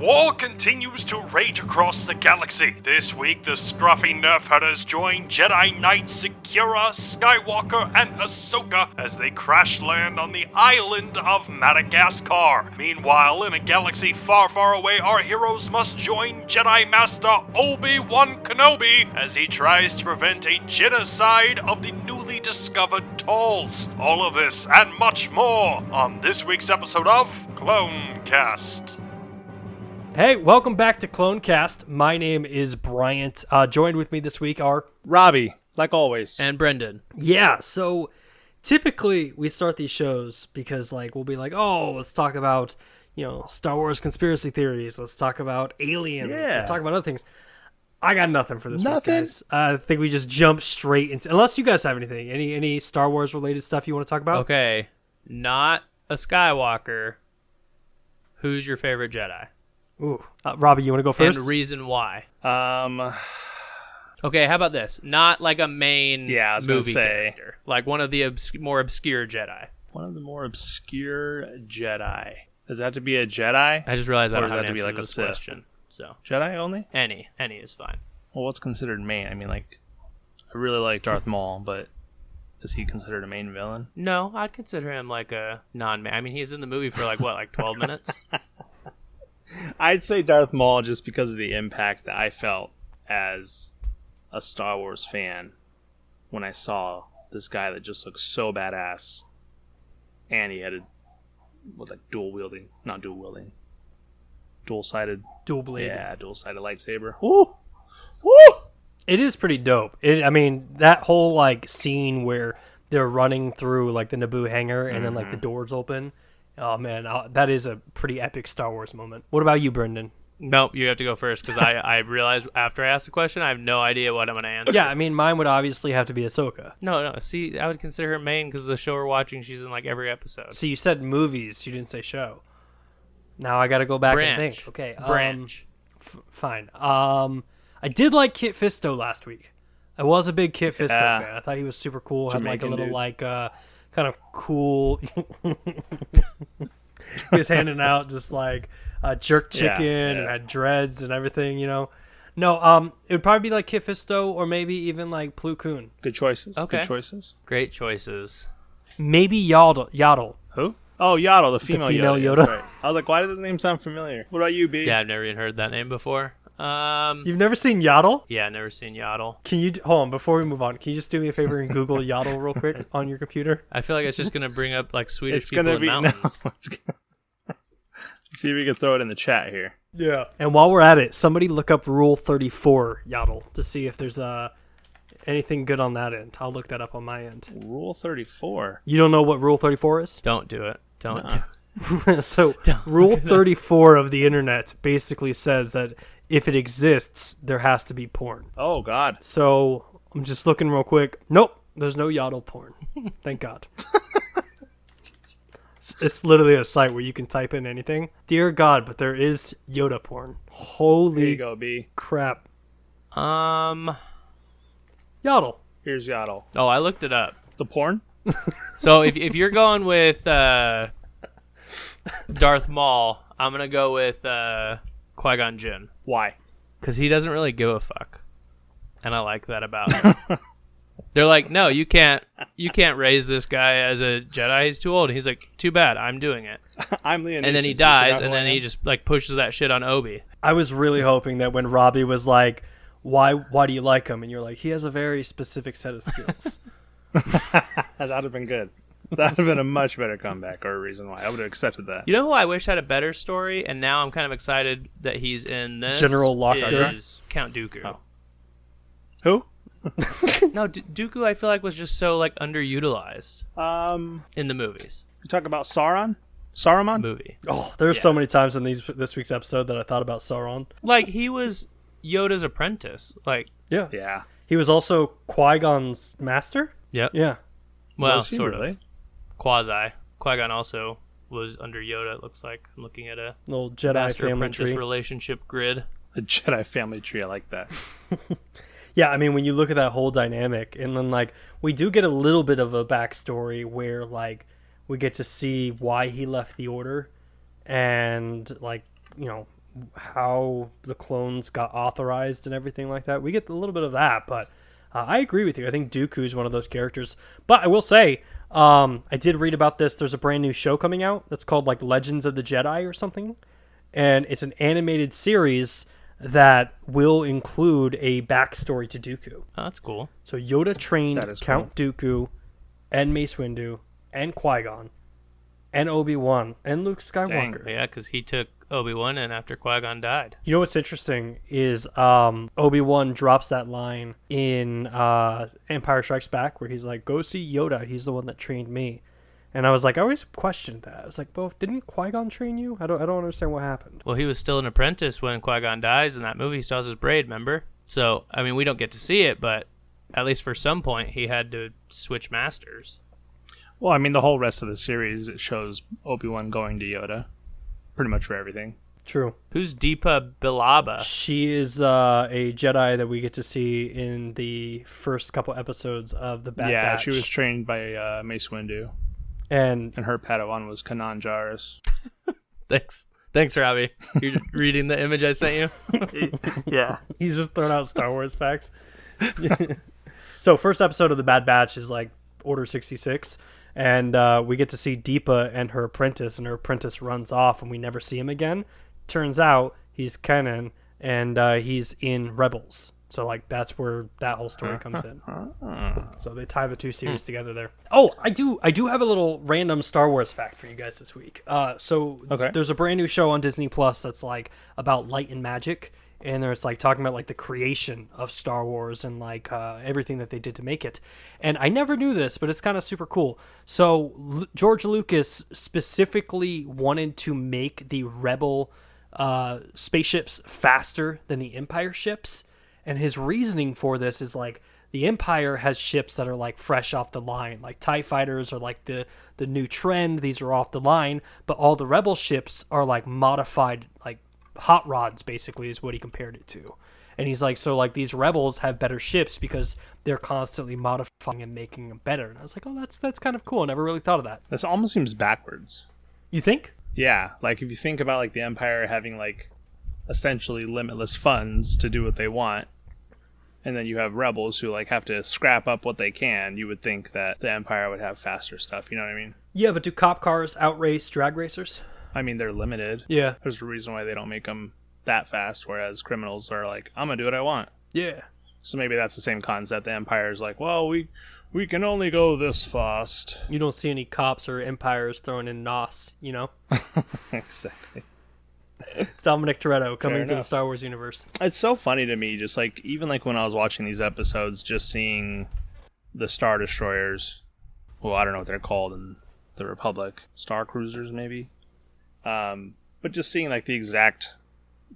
War continues to rage across the galaxy. This week, the Scruffy Nerf Herders join Jedi Knight Secura, Skywalker, and Ahsoka as they crash land on the island of Madagascar. Meanwhile, in a galaxy far, far away, our heroes must join Jedi Master Obi-Wan Kenobi as he tries to prevent a genocide of the newly discovered TALZ. All of this and much more on this week's episode of Clonecast. Hey, welcome back to Clonecast. My name is Bryant. Joined with me this week are Robbie, like always. And Brendan. Yeah, so typically we start these shows because we'll be like, oh, let's talk about, Star Wars conspiracy theories. Let's talk about aliens. Yeah. Let's talk about other things. I got nothing for this Nothing? week, guys. I think we just jump straight into, unless you guys have anything. Any Star Wars related stuff you want to talk about? Okay, not a Skywalker. Who's your favorite Jedi? Ooh, Robbie, you want to go first? And reason why? Okay, Okay, how about this? Not like a main Yeah, I was gonna movie say. character. Like one of the more obscure Jedi. one of the more obscure Jedi. Does that have to be a Jedi? I just realized I Or don't does have that an have to be answer like to a this Sith? question. So Jedi only? any is fine. Well, what's considered main? I mean, I really like Darth Maul, but is he considered a main villain? No, I'd consider him like a non-man. I mean, he's in the movie for like 12 minutes? I'd say Darth Maul just because of the impact that I felt as a Star Wars fan when I saw this guy that just looked so badass, and he had dual-sided, Dual blade. yeah, dual-sided lightsaber. Woo! Woo! It is pretty dope. That whole scene where they're running through the Naboo hangar and then the doors open. Oh man, that is a pretty epic Star Wars moment. What about you, Brendan? Nope, you have to go first because I realized after I asked the question, I have no idea what I'm going to answer. Yeah, mine would obviously have to be Ahsoka. No. See, I would consider her main because the show we're watching, she's in every episode. So you said movies, you didn't say show. Now I got to go back and think. Okay, Branch. Fine. I did like Kit Fisto last week. I was a big Kit Fisto fan. I thought he was super cool. Jamaican Had a little dude. kind of cool. He was handing out just jerk chicken and had dreads and everything. No, it would probably be Kit Fisto or maybe even Plo Koon. Good choices. Okay. Good choices. Great choices. Maybe Yaddle. Who? Oh, Yaddle, the female Yoda. That's right. I was like, why does his name sound familiar? What about you, B? Yeah, I've never even heard that name before. You've never seen Yaddle? Yeah, never seen Yaddle. Can you hold on before we move on? Can you just do me a favor and Google Yaddle real quick on your computer? I feel like it's just gonna bring up Swedish It's people gonna in be mountains. Let's see if we can throw it in the chat here. Yeah. And while we're at it, somebody look up Rule 34 Yaddle to see if there's anything good on that end. I'll look that up on my end. Rule 34. You don't know what Rule 34 is? Don't do it. Don't. So Rule 34 of the internet basically says that if it exists, there has to be porn. Oh, God. So I'm just looking real quick. Nope, there's no Yaddle porn. Thank God. It's literally a site where you can type in anything. Dear God, but there is Yoda porn. There you Holy go, B. crap. Oh, Yaddle. Here's Yaddle. I looked it up. The porn? So if you're going with Darth Maul, I'm gonna go with Qui-Gon Jinn Why? because he doesn't really give a fuck, and I like that about him. They're like, no, you can't raise this guy as a Jedi. He's too old. And he's like, too bad, I'm doing it. I'm Liam And then he Neeson. dies, You forgot and who then I he am? just pushes that shit on Obi. I was really hoping that when Robbie was like, why do you like him? And you're like, he has a very specific set of skills. That would have been good. That would have been a much better comeback or a reason why. I would have accepted that. You know who I wish had a better story, and now I'm kind of excited that he's in this? General Lockdown? Is Count Dooku. Oh. Who? No, Dooku I feel like was just so underutilized in the movies. You talk about Sauron? Saruman? Movie. Oh, there's so many times in this week's episode that I thought about Sauron. He was Yoda's apprentice. Yeah. Yeah. He was also Qui-Gon's master? Yep. Yeah. Well, Was he sort really? of. Quasi. Qui-Gon also was under Yoda, it looks like. I'm looking at a Little Jedi family master-apprentice tree. relationship grid. The Jedi family tree. I like that. Yeah, when you look at that whole dynamic, and then, we do get a little bit of a backstory where, we get to see why he left the Order, and, how the clones got authorized and everything like that. We get a little bit of that, but I agree with you. I think Dooku is one of those characters. But I will say, I did read about this. There's a brand new show coming out that's called like Legends of the Jedi or something, and it's an animated series that will include a backstory to Dooku. Oh, that's cool. So Yoda trained Count cool. Dooku and Mace Windu and Qui-Gon and Obi-Wan and Luke Skywalker. Yeah, because he took Obi-Wan and after Qui-Gon died. You know what's interesting is Obi-Wan drops that line in Empire Strikes Back where he's like, go see Yoda. He's the one that trained me. And I was like, I always questioned that. I was like, well, didn't Qui-Gon train you? I don't understand what happened. Well, he was still an apprentice when Qui-Gon dies in that movie. He still has his braid, remember? So, I mean, we don't get to see it, but at least for some point, he had to switch masters. Well, I mean, the whole rest of the series, it shows Obi-Wan going to Yoda pretty much for everything. True. Who's Deepa Bilaba? She is a Jedi that we get to see in the first couple episodes of the Bad Batch. She was trained by Mace Windu. And her Padawan was Kanan Jarrus. Thanks, Robbie. You're reading the image I sent you? Yeah. He's just throwing out Star Wars facts. So first episode of the Bad Batch is like Order 66. And we get to see Deepa and her apprentice, and her apprentice runs off, and we never see him again. Turns out he's Kanan, and he's in Rebels. So like that's where that whole story comes in. So they tie the two series together there. Oh, I do have a little random Star Wars fact for you guys this week. There's a brand new show on Disney Plus that's like about light and magic, and there's like talking about like the creation of Star Wars and like everything that they did to make it. And I never knew this, but it's kind of super cool. So George Lucas specifically wanted to make the Rebel spaceships faster than the Empire ships. And his reasoning for this is like the Empire has ships that are like fresh off the line, like TIE fighters are like the new trend. These are off the line, but all the Rebel ships are like modified, like hot rods basically is what he compared it to. And he's like, so like these Rebels have better ships because they're constantly modifying and making them better. And I was like, oh, that's kind of cool. I never really thought of that. That almost seems backwards. You think? Yeah, like if you think about like the Empire having like essentially limitless funds to do what they want, and then you have rebels who like have to scrap up what they can, you would think that the Empire would have faster stuff, you know what I mean? Yeah, but do cop cars outrace drag racers? I mean, they're limited. Yeah. There's a reason why they don't make them that fast, whereas criminals are like, I'm gonna do what I want. Yeah. So maybe that's the same concept. The Empire's like, well, we can only go this fast. You don't see any cops or Empires throwing in NOS, you know? Exactly. Dominic Toretto coming to the enough. Star Wars universe. It's so funny to me, just like even like when I was watching these episodes, just seeing the Star Destroyers. Well, I don't know what they're called in the Republic. Star Cruisers, maybe. But just seeing like the exact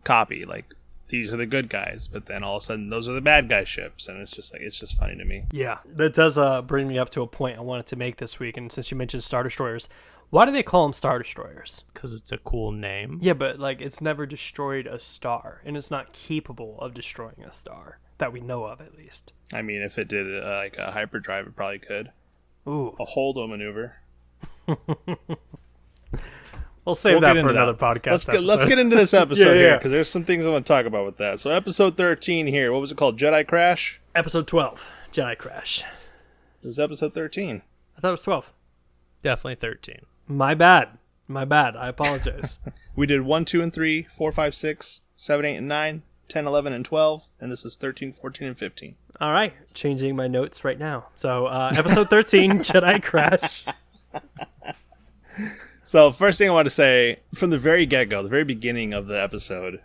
copy, like these are the good guys, but then all of a sudden those are the bad guy ships, and it's just funny to me. Yeah, that does bring me up to a point I wanted to make this week. And since you mentioned Star Destroyers, why do they call them Star Destroyers? Because it's a cool name. Yeah, but like it's never destroyed a star, and it's not capable of destroying a star that we know of, at least. I mean, if it did like a hyperdrive, it probably could. Ooh, A holdo maneuver. we'll save that for another podcast. Let's get into this episode Yeah. here, because there's some things I want to talk about with that. So episode 13 here, what was it called? Jedi Crash? Episode 12, Jedi Crash. It was episode 13. I thought it was 12. Definitely 13. My bad. I apologize. We did 1, 2, and 3, 4, 5, 6, 7, 8, and 9, 10, 11, and 12, and this is 13, 14, and 15. All right, changing my notes right now. So episode 13, Jedi Crash. So first thing I want to say, from the very get-go, the very beginning of the episode,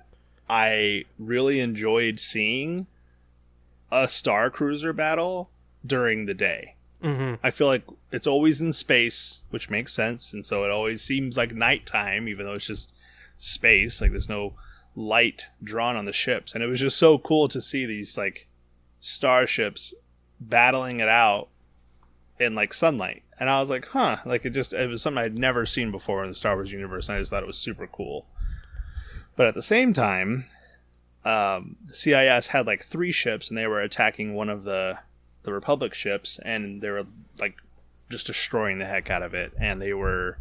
I really enjoyed seeing a Star Cruiser battle during the day. Mm-hmm. I feel like it's always in space, which makes sense, and so it always seems like nighttime, even though it's just space. Like there's no light drawn on the ships, and it was just so cool to see these like starships battling it out in like sunlight. And I was like, huh, like it was something I'd never seen before in the Star Wars universe, and I just thought it was super cool. But at the same time, the CIS had like 3 ships, and they were attacking one of the Republic ships, and they were like just destroying the heck out of it, and they were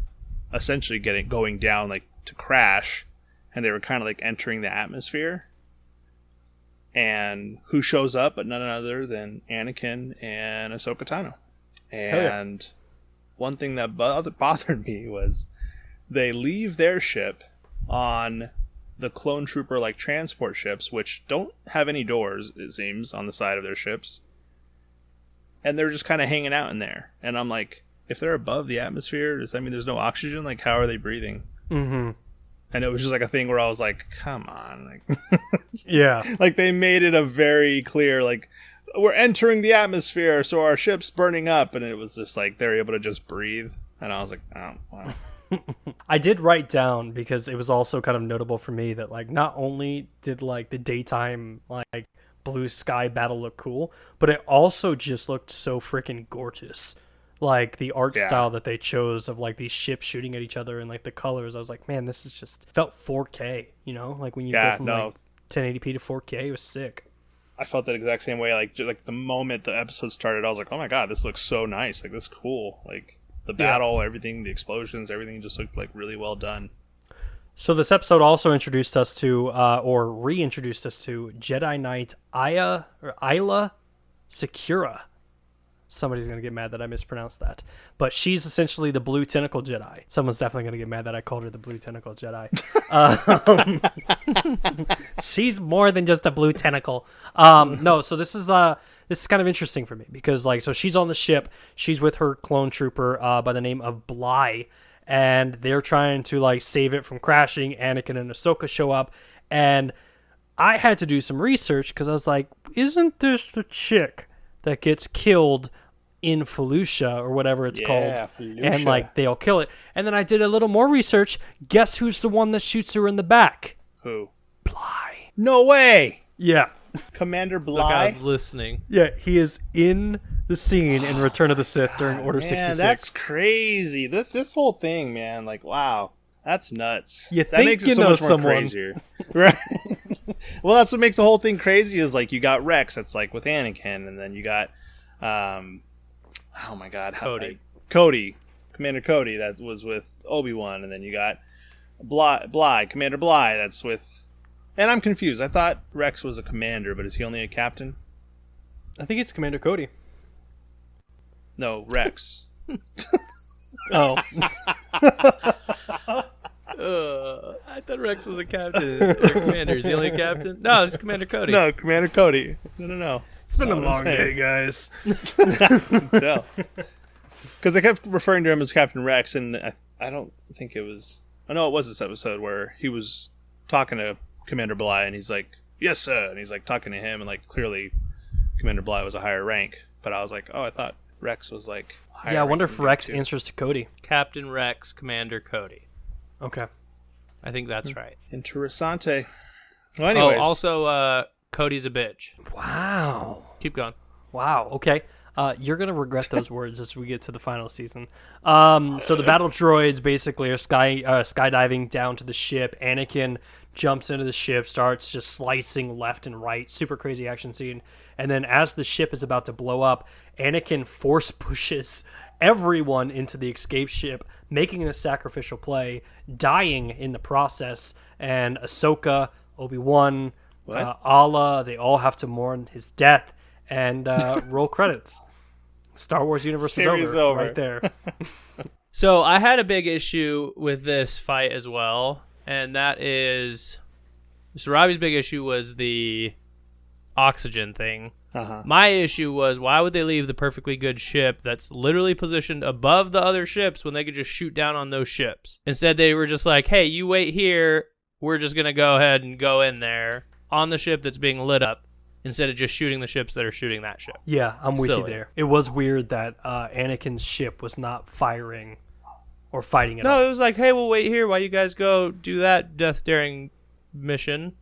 essentially going down like to crash, and they were kind of like entering the atmosphere. And who shows up but none other than Anakin and Ahsoka Tano. And one thing that bothered me was they leave their ship on the clone trooper like transport ships, which don't have any doors, it seems, on the side of their ships. And they're just kind of hanging out in there. And I'm like, if they're above the atmosphere, does that mean there's no oxygen? Like, how are they breathing? Mm-hmm. And it was just like a thing where I was like, come on. Like, Yeah. Like, they made it a very clear, like, we're entering the atmosphere, so our ship's burning up. And it was just like, they're able to just breathe. And I was like, oh, wow. I did write down, because it was also kind of notable for me that, like, not only did, like, the daytime, like, blue sky battle look cool, but it also just looked so freaking gorgeous. Like, the art style that they chose of, like, these ships shooting at each other and, like, the colors. I was like, man, this is just felt 4K, you know? Like, when you go from, like, 1080p to 4K, it was sick. I felt that exact same way. Like the moment the episode started, I was like, oh my god, this looks so nice. Like, this is cool. Like, the battle, everything, the explosions, everything just looked, like, really well done. So this episode also introduced us to, or reintroduced us to, Jedi Knight Isla Secura. Somebody's going to get mad that I mispronounced that. But she's essentially the blue tentacle Jedi. Someone's definitely going to get mad that I called her the blue tentacle Jedi. She's more than just a blue tentacle. No, so this is kind of interesting for me because, like, so she's on the ship. She's with her clone trooper by the name of Bly. And they're trying to, like, save it from crashing. Anakin and Ahsoka show up. And I had to do some research because I was like, isn't this the chick that gets killed in Felucia or whatever it's called? Felucia. And, like, they'll kill it. And then I did a little more research. Guess who's the one that shoots her in the back? Who? Bly. No way! Yeah. Commander Look, Bly? I was listening. Yeah, he is in the scene in Return of the Sith during Order 66. That's crazy. This whole thing, man, like, wow. That's nuts. You that think makes you it so know much more someone. crazier. Right? Well, that's what makes the whole thing crazy is, like, you got Rex, that's, like, with Anakin, and then you got, oh my god. Cody. Commander Cody, that was with Obi-Wan, and then you got Bly, Commander Bly, that's with... And I'm confused. I thought Rex was a commander, but is he only a captain? I think it's Commander Cody. No, Rex. Oh. I thought Rex was a captain. Or commander. Is he only a captain? No, it's Commander Cody. No, Commander Cody. No. It's been a long day, guys. Tell. Because I kept referring to him as Captain Rex, and I don't think it was... I know it was this episode where he was talking to Commander Bly, and he's like, yes, sir. And he's, like, talking to him, and, like, clearly Commander Bly was a higher rank. But I was like, oh, I thought Rex was, like, higher Yeah, I wonder rank if than Rex him, too. answers to Cody. Captain Rex, Commander Cody. Okay. I think that's right. Interessante. Well, anyways. Oh, also, Cody's a bitch. Wow. Keep going. Wow. Okay. You're going to regret those words as we get to the final season. So the battle droids basically are skydiving down to the ship. Anakin jumps into the ship, starts just slicing left and right. Super crazy action scene. And then as the ship is about to blow up, Anakin force pushes everyone into the escape ship, making a sacrificial play, dying in the process. And Ahsoka, Obi-Wan, Allah, they all have to mourn his death and roll credits. Star Wars universe Series is over. right there. So I had a big issue with this fight as well, and that is... Mr. Robbie's big issue was the oxygen thing. Uh-huh. My issue was, why would they leave the perfectly good ship that's literally positioned above the other ships when they could just shoot down on those ships? Instead, they were just like, hey, you wait here. We're just going to go ahead and go in there on the ship that's being lit up instead of just shooting the ships that are shooting that ship. Yeah, I'm with you Silly. there. It was weird that Anakin's ship was not firing or fighting at all. No, it was like, hey, we'll wait here while you guys go do that death-daring mission.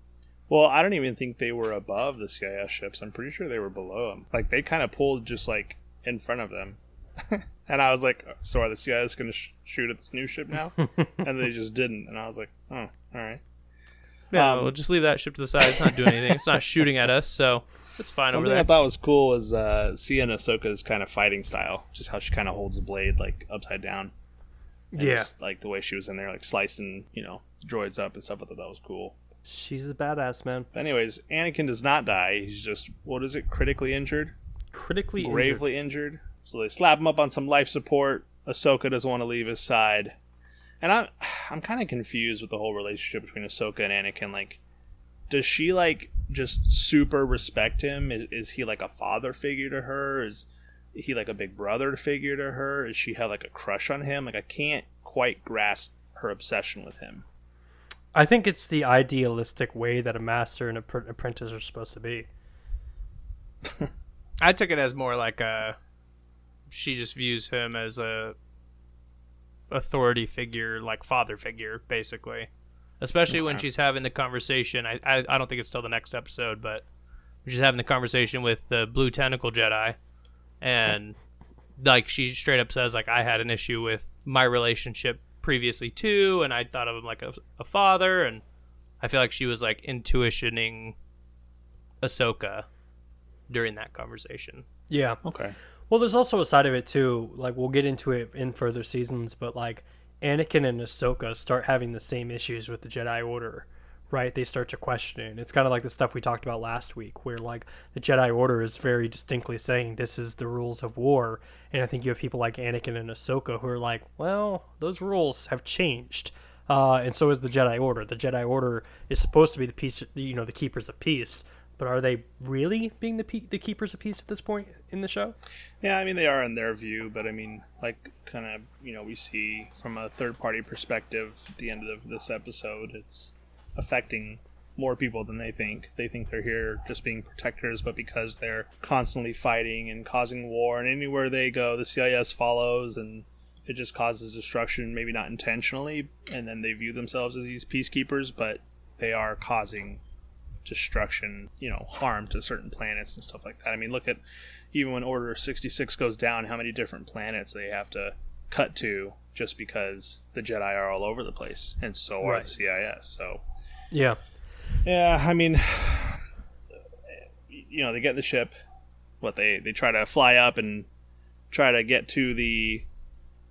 Well, I don't even think they were above the CIS ships. I'm pretty sure they were below them. Like, they kind of pulled just, like, in front of them. And I was like, so are the CIS going to shoot at this new ship now? And they just didn't. And I was like, oh, all right. Yeah, we'll just leave that ship to the side. It's not doing anything. It's not shooting at us, so it's fine One over thing there. I thought was cool was seeing Ahsoka's kind of fighting style. Just how she kind of holds a blade, like, upside down. And Yeah. just, like the way she was in there, like slicing, droids up and stuff. I thought that was cool. She's a badass, man. But anyways, Anakin does not die. He's just, what is it, critically injured? Critically injured. Gravely injured. So they slap him up on some life support. Ahsoka doesn't want to leave his side. And I'm kind of confused with the whole relationship between Ahsoka and Anakin. Like, does she, like, just super respect him? Is he, like, a father figure to her? Is he, like, a big brother figure to her? Does she have, like, a crush on him? Like, I can't quite grasp her obsession with him. I think it's the idealistic way that a master and apprentice are supposed to be. I took it as more like she just views him as a authority figure, like father figure, basically. Especially when she's having the conversation. I don't think it's till the next episode, but when she's having the conversation with the blue tentacle Jedi, and like she straight up says, like, I had an issue with my relationship previously too, and I thought of him like a father, and I feel like she was like intuitioning Ahsoka during that conversation. Yeah. Okay. Well, there's also a side of it too. Like, we'll get into it in further seasons, but like Anakin and Ahsoka start having the same issues with the Jedi Order, right? They start to question it. It's kind of like the stuff we talked about last week, where like the Jedi Order is very distinctly saying this is the rules of war, and I think you have people like Anakin and Ahsoka who are like, well, those rules have changed, and so is the Jedi Order. The Jedi Order is supposed to be the peace, the keepers of peace. But are they really being the keepers of peace at this point in the show? Yeah, I mean, they are in their view, but I mean, like, kind of, we see from a third-party perspective at the end of this episode, it's affecting more people than they think. They think they're here just being protectors, but because they're constantly fighting and causing war, and anywhere they go, the CIS follows, and it just causes destruction, maybe not intentionally, and then they view themselves as these peacekeepers, but they are causing destruction, harm to certain planets and stuff like that. I mean, look at even when Order 66 goes down, how many different planets they have to cut to just because the Jedi are all over the place, and so are the CIS. So yeah, I mean, they get the ship. They try to fly up and try to get to the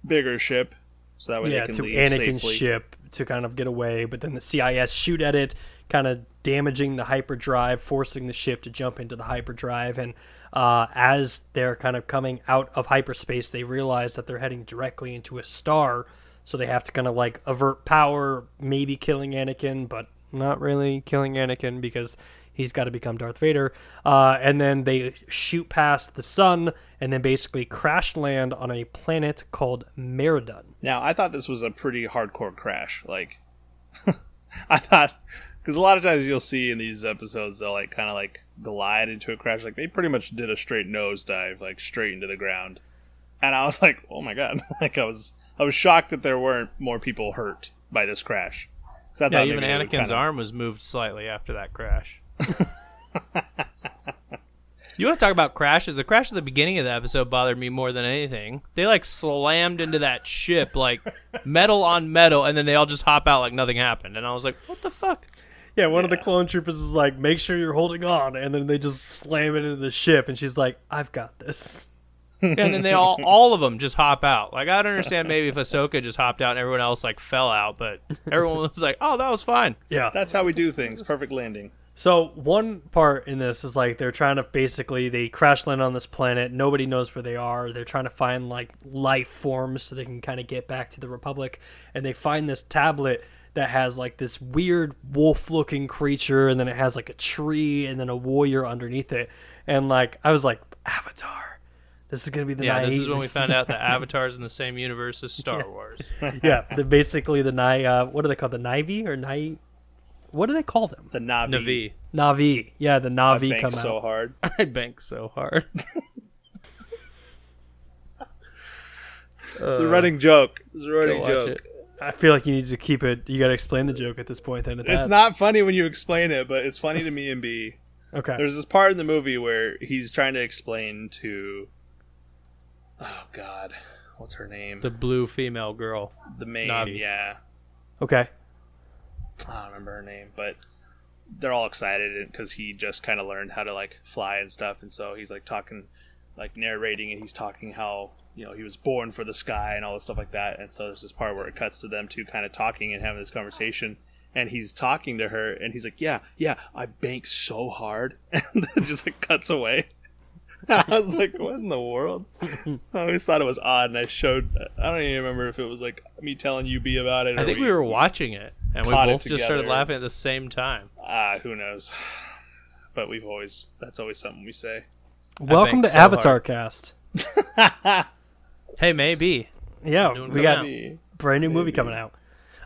bigger ship, so that way they can to leave Anakin's safely. ship to kind of get away, but then the CIS shoot at it, kind of damaging the hyperdrive, forcing the ship to jump into the hyperdrive, and as they're kind of coming out of hyperspace, they realize that they're heading directly into a star, so they have to kind of like avert power, maybe killing Anakin, but not really killing Anakin because he's got to become Darth Vader, and then they shoot past the sun and then basically crash land on a planet called Merida. Now, I thought this was a pretty hardcore crash. Like, I thought, because a lot of times you'll see in these episodes, they'll like kind of like glide into a crash. Like, they pretty much did a straight nosedive, like straight into the ground. And I was like, oh my god! Like, I was shocked that there weren't more people hurt by this crash. I Yeah, even Anakin's arm was moved slightly after that crash. You want to talk about crashes? The crash at the beginning of the episode bothered me more than anything. They like slammed into that ship like metal on metal, and then they all just hop out like nothing happened. And I was like, what the fuck? Yeah, one of the clone troopers is like, make sure you're holding on, and then they just slam it into the ship, and she's like, I've got this. Yeah, and then they all of them just hop out. Like, I don't understand maybe if Ahsoka just hopped out and everyone else like fell out, but everyone was like, oh, that was fine. Yeah. That's how we do things. Perfect landing. So one part in this is like they're trying to they crash land on this planet. Nobody knows where they are. They're trying to find like life forms so they can kind of get back to the Republic. And they find this tablet that has like this weird wolf-looking creature, and then it has like a tree and then a warrior underneath it. And like I was like, Avatar. This is gonna be the this is when we found out that Avatar's in the same universe as Star Wars. Yeah, basically the what do they call the Na'vi or Nai? What do they call them? The Na'vi. Na'vi. Yeah, the Na'vi come out. so hard. I bank so hard. It's a running joke. It's a running watch joke. it. I feel like you need to keep it. You got to explain the joke at this point. Then It's not funny when you explain it, but it's funny to me and B. Okay. There's this part in the movie where he's trying to explain to, oh god, what's her name? The blue female girl. The main, Na'vi. yeah. Okay. I don't remember her name, but they're all excited because he just kind of learned how to like fly and stuff, and so he's like talking like narrating, and he's talking how he was born for the sky and all this stuff like that. And so there's this part where it cuts to them two kind of talking and having this conversation, and he's talking to her, and he's like, yeah, I bank so hard, and then just like cuts away. I was like, what in the world? I always thought it was odd, and I don't even remember if it was like me telling you B about it. I think we were watching it, and we both just started laughing at the same time. Who knows? But that's always something we say. Welcome to Avatar Cast. Hey, maybe. Yeah, we got a brand new movie coming out.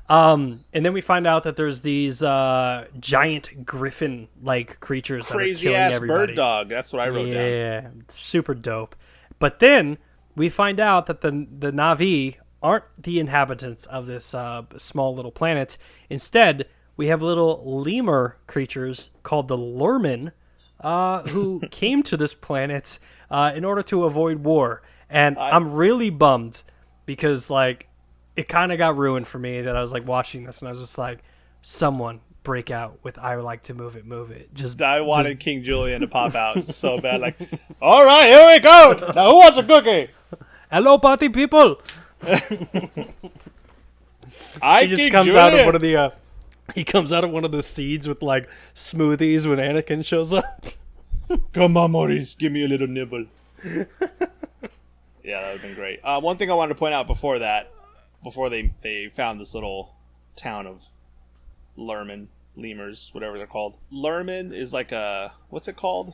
And then we find out that there's these giant griffin-like creatures crazy that are killing ass everybody. bird dog. That's what I wrote down. Yeah, super dope. But then we find out that the Na'vi aren't the inhabitants of this small little planet. Instead, we have little lemur creatures called the Lurmen who came to this planet in order to avoid war. And I'm really bummed because, like, it kind of got ruined for me that I was, like, watching this and I was just like, someone break out with I would like to move it. I wanted King Julian to pop out so bad. Like, all right, here we go. Now who wants a cookie? Hello, party people. He just comes out of one of the he comes out of one of the seeds with like smoothies when Anakin shows up. Come on, Maurice, give me a little nibble. Yeah, that would have been great. One thing I wanted to point out before they found this little town of lemurs, whatever they're called. Lurmen is like what's it called?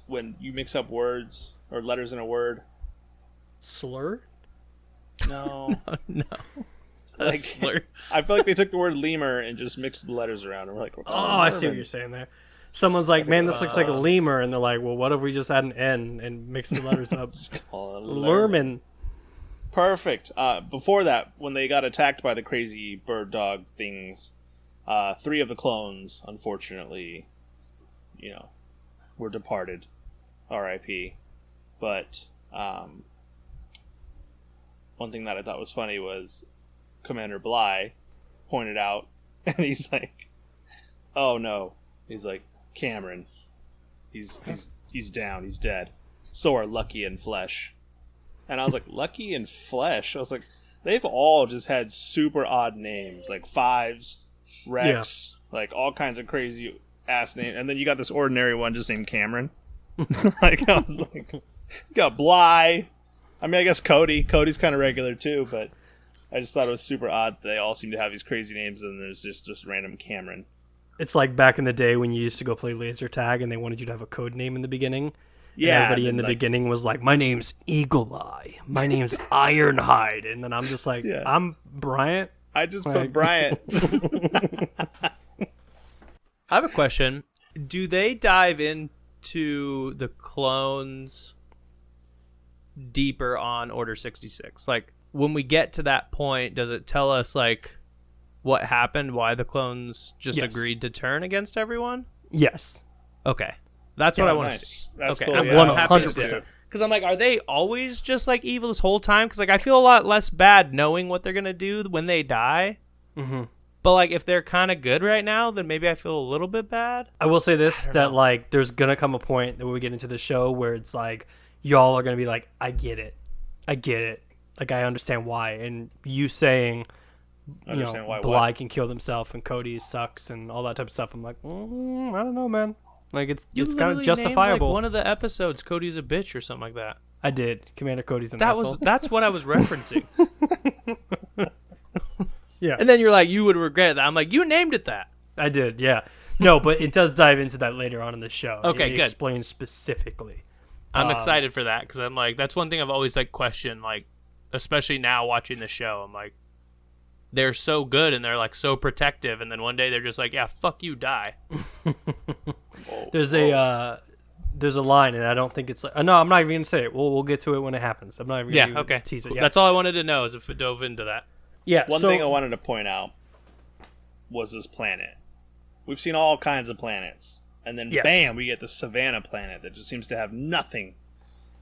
When you mix up words or letters in a word. Slur? No. No. Like, Slur. I feel like they took the word lemur and just mixed the letters around. And we're like, I see what you're saying there. Someone's like, man, this looks like a lemur. And they're like, well, what if we just had an N and mixed the letters up? Lurmen. Perfect. Before that, when they got attacked by the crazy bird dog things, 3 of the clones, unfortunately, were departed. R.I.P. But one thing that I thought was funny was Commander Bly pointed out, and he's like, "Oh no!" He's like, "Cameron, he's down. He's dead. So are Lucky and Flesh." And I was like, Lucky and Flesh? I was like, they've all just had super odd names. Like Fives, Rex, like all kinds of crazy ass names. And then you got this ordinary one just named Cameron. Like, I was like, you got Bly. I mean, I guess Cody. Cody's kind of regular too, but I just thought it was super odd that they all seem to have these crazy names and there's just random Cameron. It's like back in the day when you used to go play laser tag and they wanted you to have a code name in the beginning. Yeah, everybody in the beginning was like, my name's Eagle Eye. My name's Ironhide. And then I'm just like, I'm Bryant. I just put Bryant. I have a question. Do they dive into the clones deeper on Order 66? Like, when we get to that point, does it tell us, like, what happened? Why the clones just agreed to turn against everyone? Yes. Okay. That's what I want to see. That's okay. cool. I'm Yeah. 100%. Because I'm like, are they always just like evil this whole time? Because like I feel a lot less bad knowing what they're gonna do when they die. Mm-hmm. But like if they're kind of good right now, then maybe I feel a little bit bad. I will say this, that like there's gonna come a point that when we get into the show where it's like y'all are gonna be like, I get it, like I understand why, and you saying, Bly can kill himself and Cody sucks and all that type of stuff. I'm like, I don't know, man. Like it's kind of justifiable. Like one of the episodes, Cody's a bitch or something like that. I did. Commander Cody's an asshole. That's what I was referencing. Yeah. And then you're like, you would regret that. I'm like, you named it that. I did, yeah. No, but it does dive into that later on in the show. Okay, it good. Explains specifically. I'm excited for that because I'm like, that's one thing I've always like questioned, like, especially now watching the show. I'm like, they're so good and they're like so protective, and then one day they're just like, yeah, fuck you, die. There's a line, and I don't think it's like. No, I'm not even gonna say it. We'll get to it when it happens. I'm not even gonna tease it. Cool. Yeah. That's all I wanted to know is if it dove into that. Yeah. One thing I wanted to point out was this planet. We've seen all kinds of planets, and then bam, we get the Savannah planet that just seems to have nothing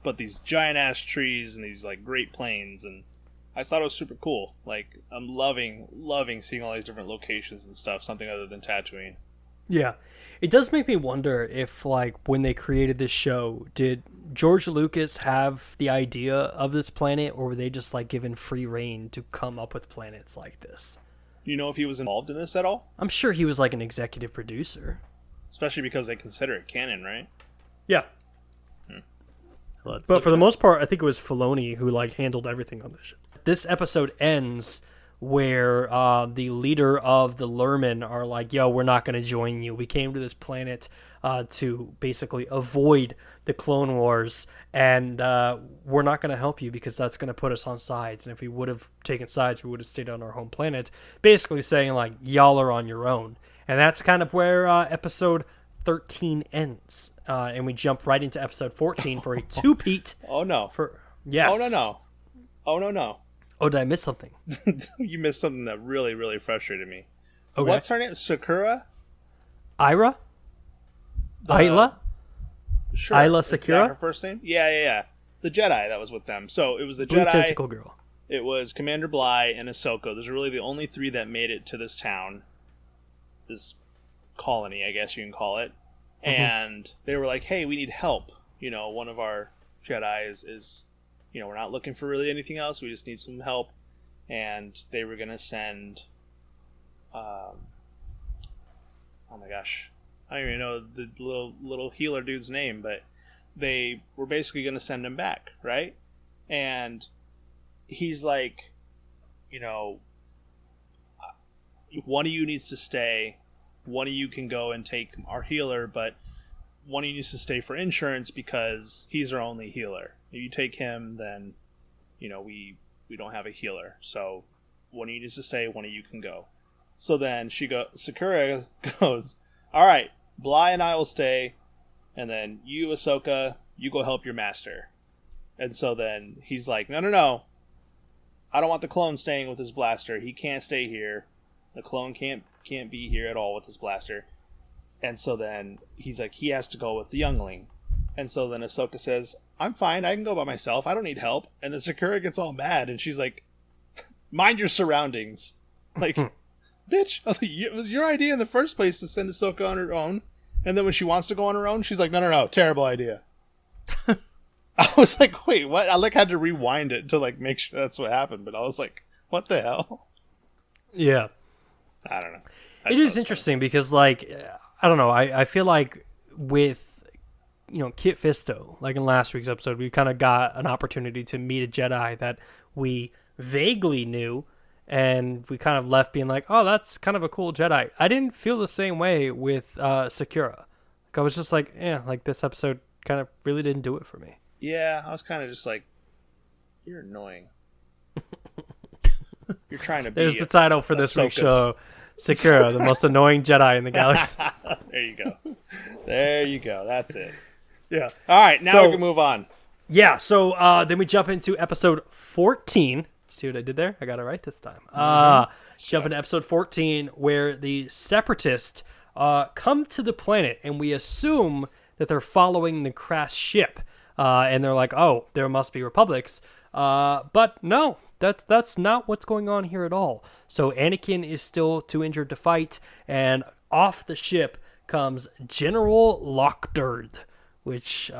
but these giant ass trees and these like great plains, and I thought it was super cool. Like, I'm loving seeing all these different locations and stuff. Something other than Tatooine. Yeah. It does make me wonder if, like, when they created this show, did George Lucas have the idea of this planet, or were they just, like, given free reign to come up with planets like this? You know if he was involved in this at all? I'm sure he was, like, an executive producer. Especially because they consider it canon, right? Yeah. But for the most part, I think it was Filoni who, like, handled everything on this show. This episode ends where the leader of the Lurmen are like, yo, we're not going to join you. We came to this planet to basically avoid the Clone Wars, and we're not going to help you because that's going to put us on sides. And if we would have taken sides, we would have stayed on our home planet. Basically saying, like, y'all are on your own. And that's kind of where episode 13 ends. And we jump right into episode 14 for a two-peat. Oh, no. Yes. Oh, no. Oh, did I miss something? You missed something that really, really frustrated me. Okay. What's her name? Sakura? Ira? Isla? Sure. Isla Is that Secura? her first name? Yeah. The Jedi that was with them. So it was the Blue Jedi. Tentacle Girl. It was Commander Bly and Ahsoka. Those are really the only three that made it to this town. This colony, I guess you can call it. Mm-hmm. And they were like, hey, we need help. You know, one of our Jedi is you know, we're not looking for really anything else. We just need some help. And they were going to send, oh my gosh, I don't even know the little healer dude's name, but they were basically going to send him back, right? And he's like, you know, one of you needs to stay. One of you can go and take our healer, but one of you needs to stay for insurance because he's our only healer. If you take him, then, you know, we don't have a healer. So one of you needs to stay, one of you can go. So then Sakura goes, all right, Bly and I will stay, and then you, Ahsoka, you go help your master. And so then he's like, no. I don't want the clone staying with his blaster. He can't stay here. The clone can't be here at all with his blaster. And so then he's like, he has to go with the youngling. And so then Ahsoka says, I'm fine. I can go by myself. I don't need help. And then Sakura gets all mad, and she's like, mind your surroundings. Like, bitch. I was like, it was your idea in the first place to send Ahsoka on her own. And then when she wants to go on her own, she's like, no. Terrible idea. I was like, wait, what? I like had to rewind it to like make sure that's what happened. But I was like, what the hell? Yeah. I don't know. It is interesting because, like, I don't know. I feel like with, you know, Kit Fisto, like in last week's episode, we kind of got an opportunity to meet a Jedi that we vaguely knew, and we kind of left being like, oh, that's kind of a cool Jedi. I didn't feel the same way with Secura. Like, I was just like, like this episode kind of really didn't do it for me. Yeah, I was kind of just like, you're annoying. You're trying to be. There's the title for this week's show. Secura, the most annoying Jedi in the galaxy. There you go. That's it. Yeah. All right, now we can move on. Yeah, so then we jump into episode 14. See what I did there? I got it right this time. Jump into episode 14, where the Separatists come to the planet, and we assume that they're following the crashed ship. And they're like, oh, there must be republics. But no, that's not what's going on here at all. So Anakin is still too injured to fight, and off the ship comes General Lockderd, which,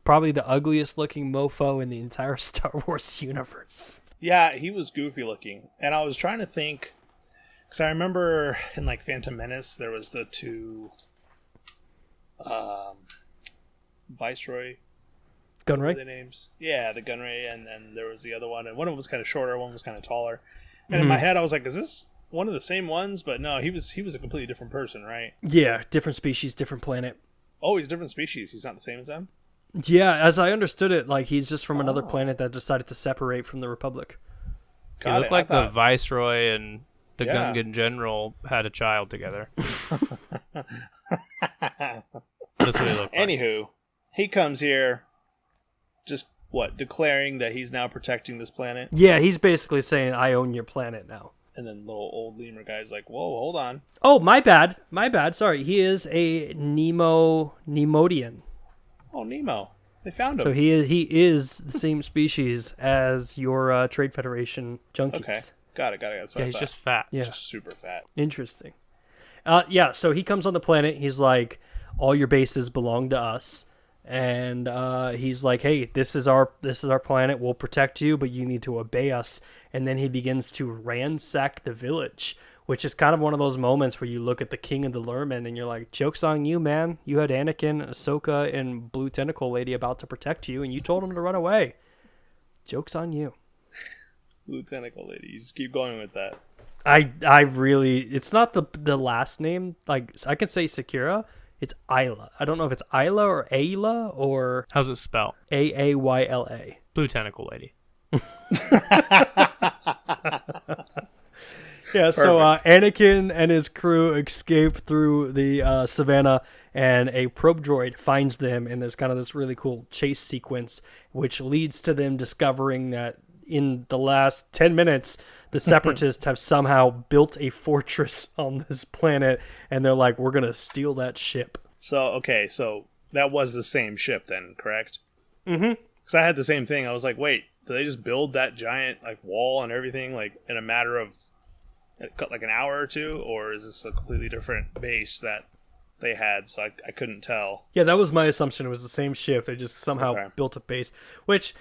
probably the ugliest looking mofo in the entire Star Wars universe. Yeah, he was goofy looking. And I was trying to think, because I remember in like Phantom Menace, there was the two Viceroy. Gunray? What are their names? Yeah, the Gunray, and there was the other one, and one of them was kind of shorter, one was kind of taller. And in my head, I was like, is this one of the same ones? But no, he was a completely different person, right? Yeah, different species, different planet. Oh, he's a different species. He's not the same as them? Yeah, as I understood it, like he's just from another planet that decided to separate from the Republic. He looked like the Viceroy and the Gungan General had a child together. That's what he looked like. Anywho, he comes here just, declaring that he's now protecting this planet? Yeah, he's basically saying, I own your planet now. And then little old lemur guy's like, whoa, hold on. Oh, my bad. Sorry, he is a Nemodian. Oh, Nemo. They found him. So he is the same species as your Trade Federation junkies. Okay, got it. That's what I he's thought. just fat. Yeah. Just super fat. Interesting. Yeah, so he comes on the planet. He's like, all your bases belong to us. And he's like, hey, this is our planet. We'll protect you, but you need to obey us. And then he begins to ransack the village, which is kind of one of those moments where you look at the King of the Lurmen and you're like, joke's on you, man. You had Anakin, Ahsoka, and Blue Tentacle Lady about to protect you, and you told them to run away. Joke's on you. Blue Tentacle Lady. You just keep going with that. I really, it's not the last name. Like, I can say Secura. It's Isla. I don't know if it's Isla or Ayla or How's it spelled? Ayla. Blue Tentacle Lady. Yeah, so Anakin and his crew escape through the savannah, and a probe droid finds them, and there's kind of this really cool chase sequence, which leads to them discovering that in the last 10 minutes, the Separatists have somehow built a fortress on this planet, and they're like, we're going to steal that ship. So that was the same ship then, correct? Mm-hmm. Because I had the same thing. I was like, wait, did they just build that giant like wall and everything like in a matter of like an hour or two? Or is this a completely different base that they had? So I couldn't tell. Yeah, that was my assumption. It was the same ship. They just somehow built a base, which...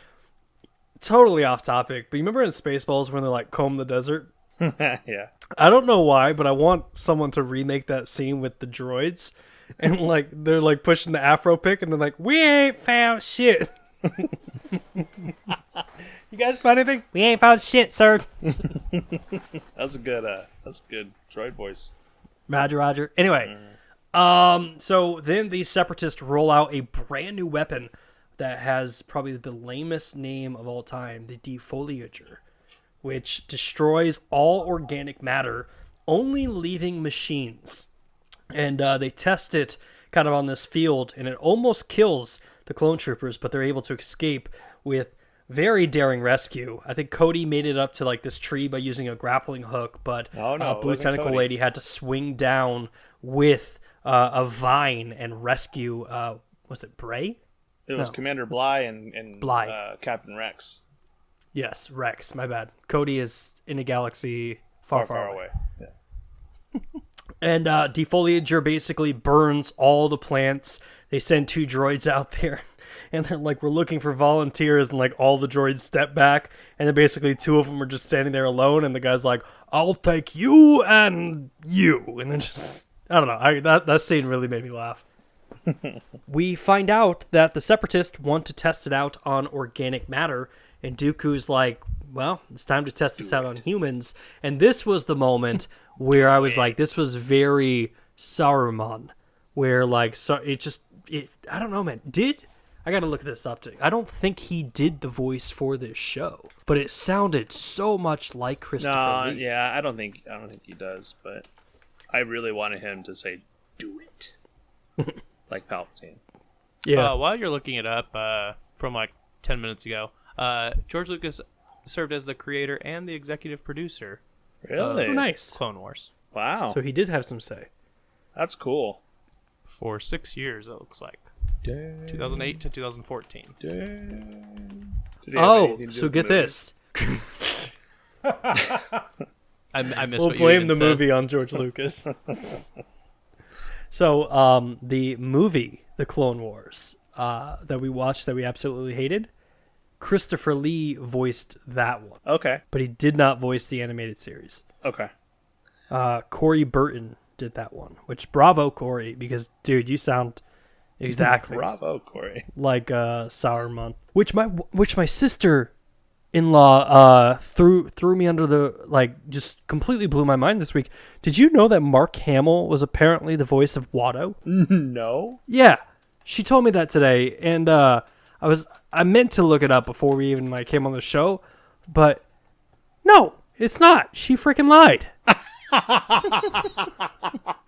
totally off topic, but you remember in Spaceballs when they like comb the desert? Yeah. I don't know why, but I want someone to remake that scene with the droids, and like they're like pushing the Afro pick, and they're like, "We ain't found shit." You guys find anything? We ain't found shit, sir. That's a good droid voice. Roger. Anyway, so then the Separatists roll out a brand new weapon that has probably the lamest name of all time, the Defoliager, which destroys all organic matter, only leaving machines. And they test it kind of on this field, and it almost kills the clone troopers, but they're able to escape with very daring rescue. I think Cody made it up to like this tree by using a grappling hook, but Blue Tentacle Lady had to swing down with a vine and rescue, was it Bray? It was Commander Bly and Bly. Captain Rex. Yes, Rex. My bad. Cody is in a galaxy far away. Yeah. And Defoliager basically burns all the plants. They send 2 droids out there, and they're like, we're looking for volunteers, and like all the droids step back, and then basically 2 of them are just standing there alone, and the guy's like, I'll take you and you. And then just, I don't know. That scene really made me laugh. We find out that the Separatists want to test it out on organic matter, and Dooku's like, well, it's time to test this out on humans. And this was the moment where I was like, this was very Saruman, where like, so I don't know, man. I gotta look this up. I don't think he did the voice for this show, but it sounded so much like Christopher Lee. Yeah, I don't think he does, but I really wanted him to say, do it. Like Palpatine. Yeah. While you're looking it up from like 10 minutes ago, George Lucas served as the creator and the executive producer. Really? Nice. Clone Wars. Wow. So he did have some say. That's cool. For 6 years, it looks like. Damn. 2008 to 2014. Damn. Oh, so get this. I missed We'll what you blame even the said. movie on George Lucas. So, the movie, The Clone Wars, that we watched that we absolutely hated, Christopher Lee voiced that one. Okay. But he did not voice the animated series. Okay. Corey Burton did that one, which bravo, Corey, because, dude, you sound exactly Bravo, Corey. like Saruman. Which my sister-in-law threw me under the, like, just completely blew my mind this week. Did you know that Mark Hamill was apparently the voice of Watto? No. Yeah, she told me that today, and I meant to look it up before we even like came on the show, but no, it's not. She freaking lied.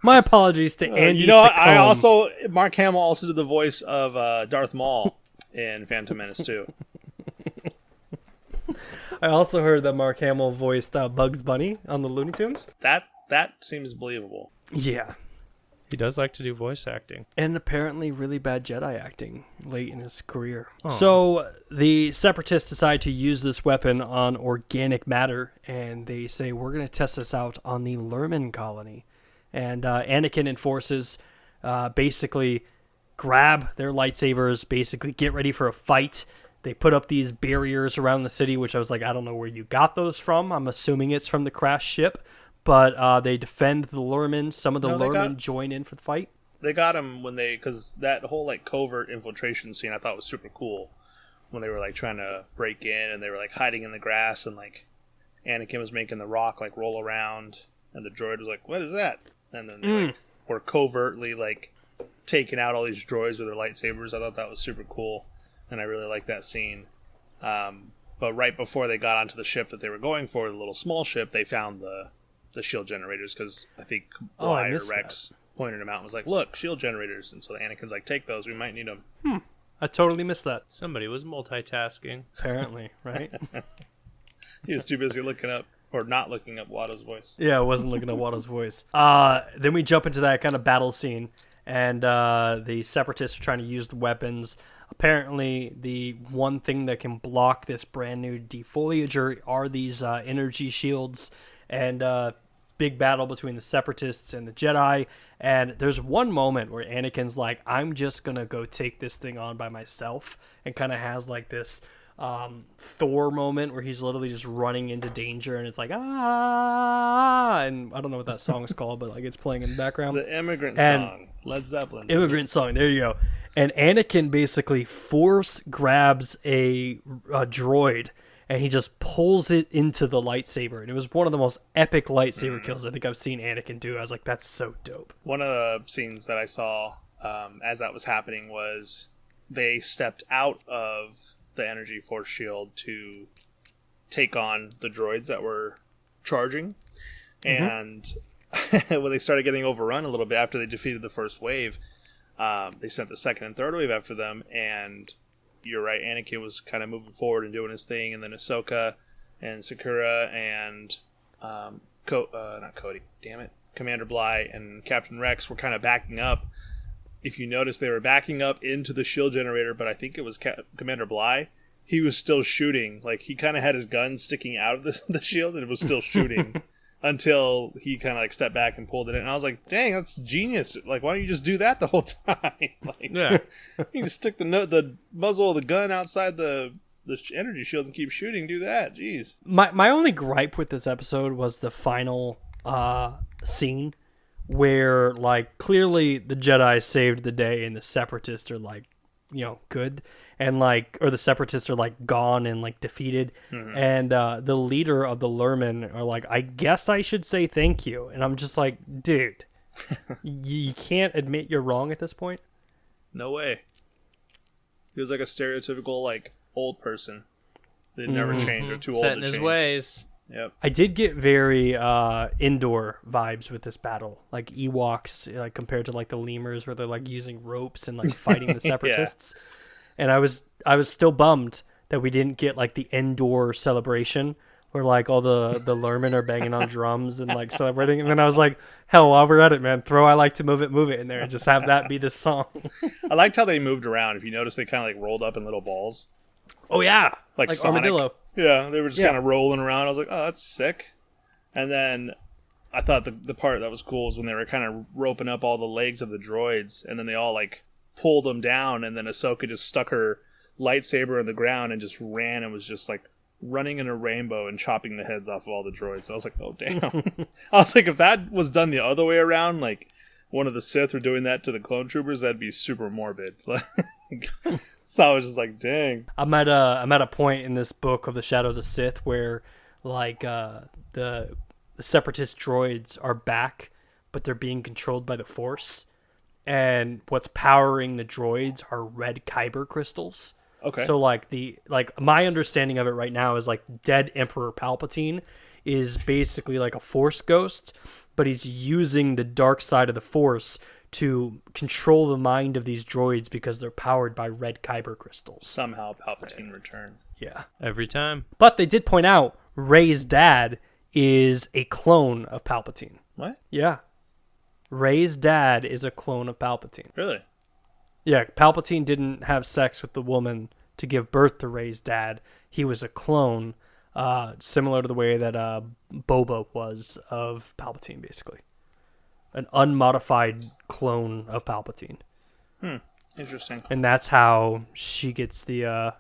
My apologies to Andy. Mark Hamill also did the voice of Darth Maul in Phantom Menace 2. I also heard that Mark Hamill voiced Bugs Bunny on the Looney Tunes. That seems believable. Yeah. He does like to do voice acting. And apparently really bad Jedi acting late in his career. Oh. So the Separatists decide to use this weapon on organic matter, and they say, we're going to test this out on the Lurmen colony. and Anakin and forces basically grab their lightsabers, basically get ready for a fight. They put up these barriers around the city, which I was like, I don't know where you got those from. I'm assuming it's from the crashed ship. But they defend the Lurmen. Some of the Lurmen join in for the fight. They got him because that whole like covert infiltration scene I thought was super cool. When they were like trying to break in and they were like hiding in the grass and like Anakin was making the rock like roll around and the droid was like, what is that? And then they like, were covertly like taking out all these droids with their lightsabers. I thought that was super cool. And I really liked that scene. But right before they got onto the ship that they were going for, the little small ship, they found the shield generators because I think Bly or Rex pointed them out and was like, look, shield generators. And so Anakin's like, take those. We might need them. I totally missed that. Somebody was multitasking. Apparently, right? He was too busy looking up or not looking up Watto's voice. Yeah, I wasn't looking at Watto's voice. Then we jump into that kind of battle scene, and the Separatists are trying to use the weapons. Apparently, the one thing that can block this brand new defoliager are these energy shields, and big battle between the Separatists and the Jedi. And there's one moment where Anakin's like, I'm just going to go take this thing on by myself, and kind of has like this Thor moment where he's literally just running into danger, and it's like, ah, and I don't know what that song's called, but like it's playing in the background. The Immigrant Song. Led Zeppelin. Immigrant Song, there you go. And Anakin basically force grabs a droid, and he just pulls it into the lightsaber. And it was one of the most epic lightsaber kills I think I've seen Anakin do. I was like, that's so dope. One of the scenes that I saw as that was happening was they stepped out of the energy force shield to take on the droids that were charging. And when they started getting overrun a little bit after they defeated the first wave, they sent the second and third wave after them, and you're right, Anakin was kind of moving forward and doing his thing, and then Ahsoka and Secura and not Cody, damn it, Commander Bly and Captain Rex were kind of backing up. If you notice, they were backing up into the shield generator, but I think it was Commander Bly. He was still shooting. Like, he kind of had his gun sticking out of the shield, and it was still shooting until he kind of like stepped back and pulled it in. And I was like, dang, that's genius. Like, why don't you just do that the whole time? Like, Yeah. You just stick the muzzle of the gun outside the energy shield and keep shooting. Do that. Jeez. My only gripe with this episode was the final scene where, like, clearly the Jedi saved the day and the Separatists are, like, you know, good. And, like, or the Separatists are, like, gone and, like, defeated. And the leader of the Lurmen are like, I guess I should say thank you. And I'm just like, dude, you can't admit you're wrong at this point? No way. He was like a stereotypical, like, old person. They'd never change. They're too old to Set in his change. ways. Yep. I did get very indoor vibes with this battle, like Ewoks, like compared to like the lemurs, where they're like using ropes and like fighting the Separatists. And I was still bummed that we didn't get like the indoor celebration where like all the Lurmen are banging on drums and like celebrating. And then I was like, hell, while we're at it, man, throw "I Like to Move It" in there and just have that be the song. I liked how they moved around. If you notice, they kind of like rolled up in little balls. Oh yeah, Like Sonic. armadillo. Yeah, they were just kind of rolling around. I was like, oh, that's sick. And then I thought the part that was cool was when they were kind of roping up all the legs of the droids, and then they all like pulled them down, and then Ahsoka just stuck her lightsaber in the ground and just ran and was just like running in a rainbow and chopping the heads off of all the droids. So I was like, oh damn. I was like, if that was done the other way around, like one of the Sith were doing that to the clone troopers, that'd be super morbid. So I was just like, dang. I'm at a point in this book of the Shadow of the Sith where like the Separatist droids are back, but they're being controlled by the Force, and what's powering the droids are red kyber crystals. Okay. So like my understanding of it right now is like dead Emperor Palpatine is basically like a Force ghost, but he's using the dark side of the Force to control the mind of these droids because they're powered by red kyber crystals. Somehow Palpatine returned. Yeah. Every time. But they did point out Rey's dad is a clone of Palpatine. What? Yeah. Rey's dad is a clone of Palpatine. Really? Yeah, Palpatine didn't have sex with the woman to give birth to Rey's dad. He was a clone, similar to the way that Boba was of Palpatine, basically. an unmodified clone of Palpatine. Interesting. And that's how she gets the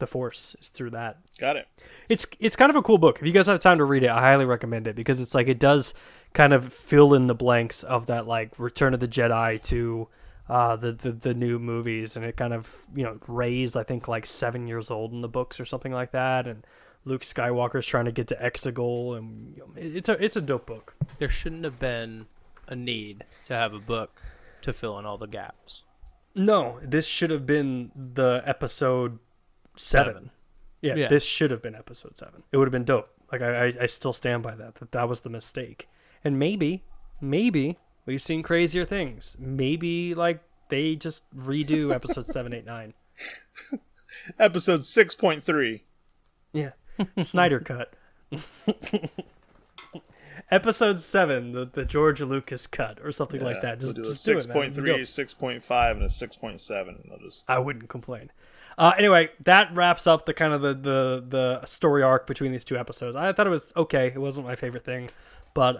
Force, is through that. Got it. It's kind of a cool book. If you guys have time to read it, I highly recommend it, because it's like it does kind of fill in the blanks of that like Return of the Jedi to the new movies, and it kind of, you know, Rey's I think like 7 years old in the books or something like that, and Luke Skywalker's trying to get to Exegol, and you know, it's a dope book. There shouldn't have been a need to have a book to fill in all the gaps. No, this should have been the episode 7. Yeah, this should have been episode 7. It would have been dope. Like I still stand by that was the mistake. And maybe we've seen crazier things. Maybe like they just redo episode 7, 8, 9. Episode 6.3. Yeah. Snyder cut. Episode 7, the George Lucas cut, or something like that. Just we'll just do a do it, man. 6.3, 6.5, and a 6.7. I wouldn't complain. Anyway, that wraps up the kind of the story arc between these two episodes. I thought it was okay. It wasn't my favorite thing, but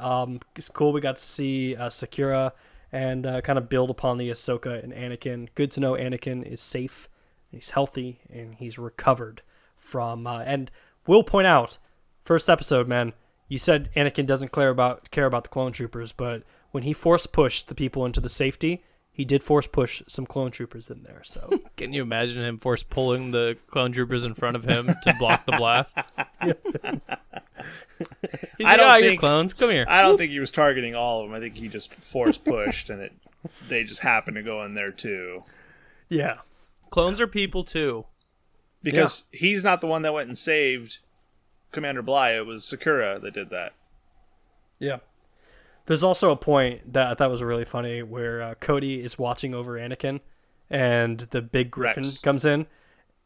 it's cool. We got to see Secura and kind of build upon the Ahsoka and Anakin. Good to know Anakin is safe, he's healthy, and he's recovered from. And we'll point out, first episode, man, you said Anakin doesn't care about the clone troopers, but when he force pushed the people into the safety, he did force push some clone troopers in there. So Can you imagine him force pulling the clone troopers in front of him to block the blast? He's I like, don't your think clones, come here. I don't think he was targeting all of them. I think he just force pushed, and they just happened to go in there too. yeah, Clones are people too. Because he's not the one that went and saved Commander Bly. It was Secura that did that. yeah. There's also a point that I thought was really funny where Cody is watching over Anakin, and the big Griffin Rex. comes in.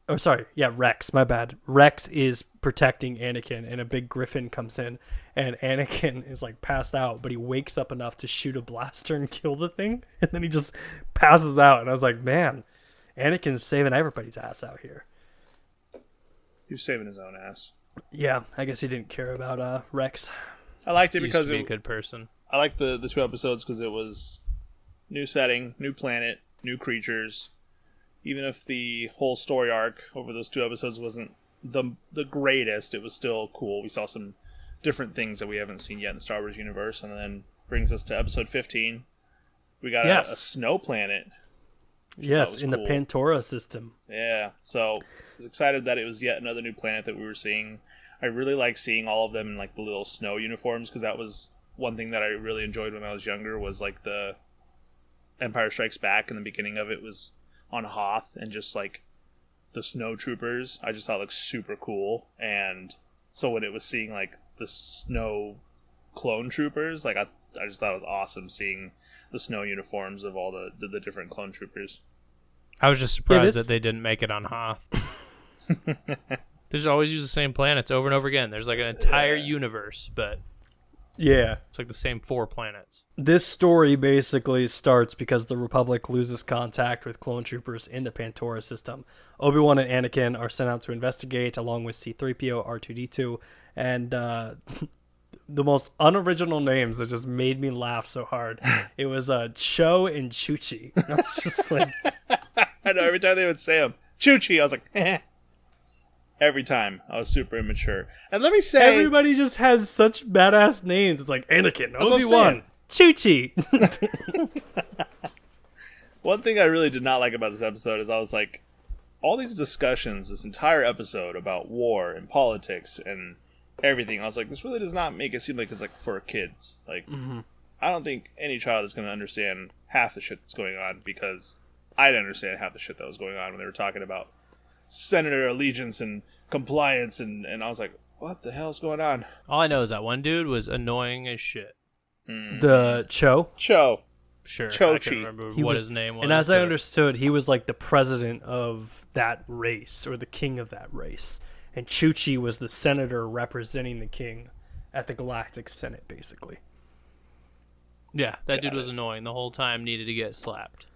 Oh, sorry. Yeah, Rex. My bad. Rex is protecting Anakin, and a big Griffin comes in, and Anakin is like passed out, but he wakes up enough to shoot a blaster and kill the thing, and then he just passes out. And I was like, man, Anakin's saving everybody's ass out here. He was saving his own ass. Yeah, I guess he didn't care about Rex. I liked it He used because to be a good person. I liked the 2 episodes because it was new setting, new planet, new creatures. Even if the whole story arc over those 2 episodes wasn't the greatest, it was still cool. We saw some different things that we haven't seen yet in the Star Wars universe, and then brings us to episode 15. We got a snow planet. Yes, in cool. the Pantora system. Yeah, so I was excited that it was yet another new planet that we were seeing. I really like seeing all of them in like the little snow uniforms, because that was one thing that I really enjoyed when I was younger, was like the Empire Strikes Back, and the beginning of it was on Hoth, and just like the snow troopers, I just thought looked super cool. And so when it was seeing like the snow clone troopers, like I just thought it was awesome seeing the snow uniforms of all the different clone troopers. I was just surprised that they didn't make it on Hoth. They just always use the same planets over and over again. There's like an entire universe, but Yeah. it's like the same 4 planets. This story basically starts because the Republic loses contact with clone troopers in the Pantora system. Obi-Wan and Anakin are sent out to investigate, along with C-3PO, R2-D2, and the most unoriginal names that just made me laugh so hard. It was Cho and Chuchi. I was just like... I know, every time they would say them, Chuchi, I was like, eh. Every time. I was super immature. And let me say... Everybody just has such badass names. It's like Anakin, That's what I'm Obi-Wan, Chuchi. One thing I really did not like about this episode is I was like, all these discussions, this entire episode about war and politics and everything, I was like, this really does not make it seem like it's like for kids. Like, I don't think any child is going to understand half the shit that's going on, because I didn't understand half the shit that was going on when they were talking about senator allegiance and compliance, and I was like, what the hell's going on? All I know is that one dude was annoying as shit. The Cho. Sure, I Cho-Chi. can't remember He what was- his name was. And as I but understood, he was like the president of that race, or the king of that race. And Chuchi was the senator representing the king at the Galactic Senate, basically. yeah, that dude was annoying the whole time. Needed to get slapped.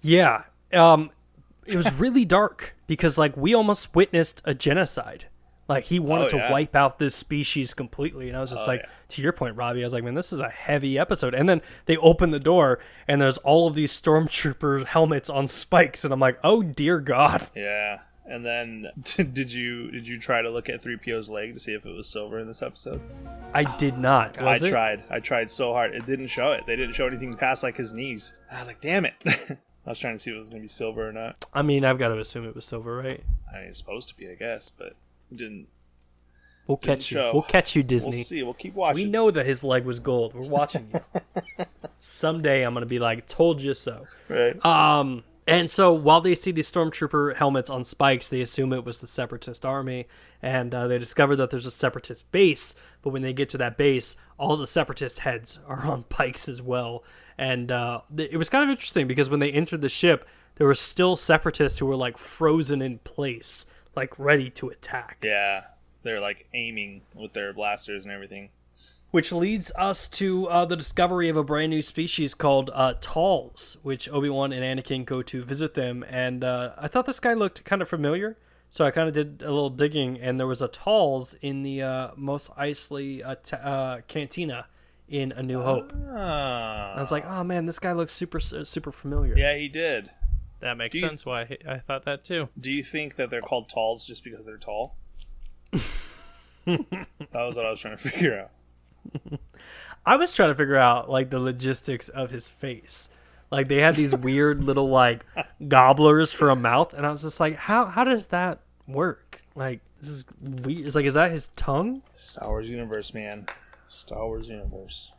Yeah. It was really dark because like we almost witnessed a genocide Like, he wanted Oh, to yeah. wipe out this species completely. And I was just Oh, like, yeah. to your point, Robbie, I was like, man, this is a heavy episode. And then they open the door, and there's all of these stormtrooper helmets on spikes. And I'm like, oh, dear God. Yeah. And then, did you try to look at 3PO's leg to see if it was silver in this episode? I did not. Was it? I tried so hard. It didn't show it. They didn't show anything past, like, his knees. And I was like, damn it. I was trying to see if it was going to be silver or not. I mean, I've got to assume it was silver, right? I mean, it's supposed to be, I guess, but it didn't. We'll Didn't catch you. show. We'll catch you, Disney. We'll see. We'll keep watching. We know that his leg was gold. We're watching you. Someday I'm going to be like, told you so. Right. And so while they see these stormtrooper helmets on spikes, they assume it was the Separatist army, and they discover that there's a Separatist base. But when they get to that base, all the Separatist heads are on pikes as well. And it was kind of interesting because when they entered the ship, there were still Separatists who were like frozen in place, like ready to attack. Yeah. They're, like, aiming with their blasters and everything. Which leads us to the discovery of a brand new species called TALZ, which Obi-Wan and Anakin go to visit them. And I thought this guy looked kind of familiar, so I kind of did a little digging, and there was a TALZ in the Mos Eisley cantina in A New Hope. I was like, oh man, this guy looks super familiar. Yeah, he did. That makes Do you sense why I thought that too. Do you think that they're called talls just because they're tall? That was what I was trying to figure out. I was trying to figure out like the logistics of his face. Like they had these weird little like gobblers for a mouth, and I was just like, how does that work? Like this is weird. It's like, is that his tongue? Star Wars universe, man. Star Wars universe.